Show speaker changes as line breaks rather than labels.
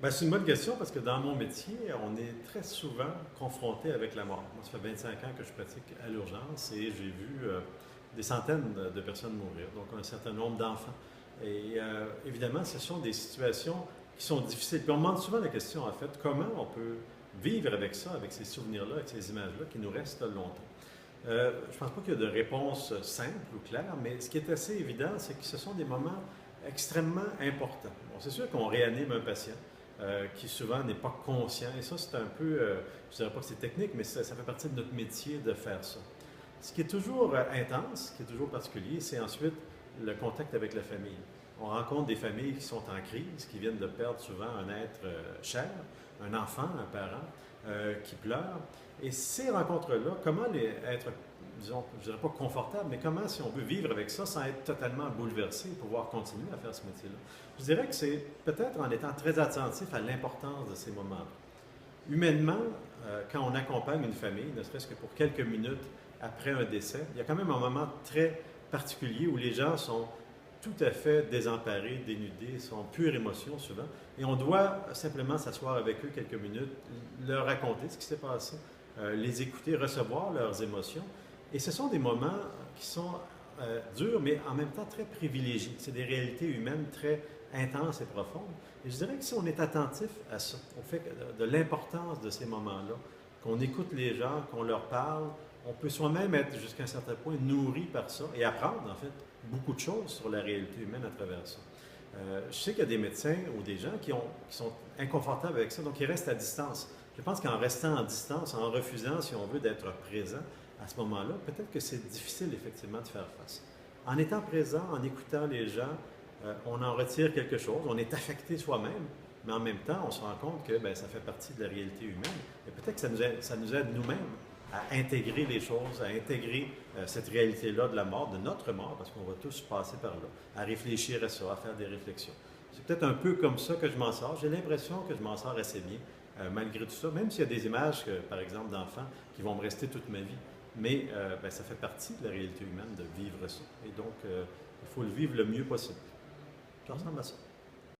Ben, c'est une bonne question parce que dans mon métier, on est très souvent confronté avec la mort. Moi, ça fait 25 ans que je pratique à l'urgence et j'ai vu des centaines de personnes mourir, donc un certain nombre d'enfants. Et évidemment, ce sont des situations qui sont difficiles. Puis on me demande souvent la question, en fait, comment on peut vivre avec ça, avec ces souvenirs-là, avec ces images-là qui nous restent longtemps. Je ne pense pas qu'il y a de réponse simple ou claire, mais ce qui est assez évident, c'est que ce sont des moments extrêmement importants. Bon, c'est sûr qu'on réanime un patient qui souvent n'est pas conscient, et ça, c'est un peu, je ne dirais pas que c'est technique, mais ça fait partie de notre métier de faire ça. Ce qui est toujours intense, ce qui est toujours particulier, c'est ensuite le contact avec la famille. On rencontre des familles qui sont en crise, qui viennent de perdre souvent un être cher, un enfant, un parent, qui pleure. Et ces rencontres-là, comment les être, disons, je dirais pas confortable, mais comment, si on veut vivre avec ça sans être totalement bouleversé et pouvoir continuer à faire ce métier-là? Je dirais que c'est peut-être en étant très attentif à l'importance de ces moments-là. Humainement, quand on accompagne une famille, ne serait-ce que pour quelques minutes après un décès, il y a quand même un moment très particulier où les gens sont tout à fait désemparés, dénudés, sont pure émotion souvent, et on doit simplement s'asseoir avec eux quelques minutes, leur raconter ce qui s'est passé, les écouter, recevoir leurs émotions. Et ce sont des moments qui sont durs, mais en même temps très privilégiés. C'est des réalités humaines très intenses et profondes. Et je dirais que si on est attentif à ça, au fait de l'importance de ces moments-là, qu'on écoute les gens, qu'on leur parle, on peut soi-même être jusqu'à un certain point nourri par ça et apprendre en fait beaucoup de choses sur la réalité humaine à travers ça. Je sais qu'il y a des médecins ou des gens qui sont inconfortables avec ça, donc ils restent à distance. Je pense qu'en restant en distance, en refusant, si on veut, d'être présent à ce moment-là, peut-être que c'est difficile effectivement de faire face. En étant présent, en écoutant les gens, on en retire quelque chose, on est affecté soi-même, mais en même temps, on se rend compte que ben, ça fait partie de la réalité humaine. Et peut-être que ça nous aide nous-mêmes à intégrer les choses, à intégrer cette réalité-là de la mort, de notre mort, parce qu'on va tous passer par là, à réfléchir à ça, à faire des réflexions. C'est peut-être un peu comme ça que je m'en sors. J'ai l'impression que je m'en sors assez bien, malgré tout ça, même s'il y a des images, par exemple, d'enfants qui vont me rester toute ma vie. Mais ben, ça fait partie de la réalité humaine de vivre ça. Et donc, il faut le vivre le mieux possible. Ça ressemble à ça.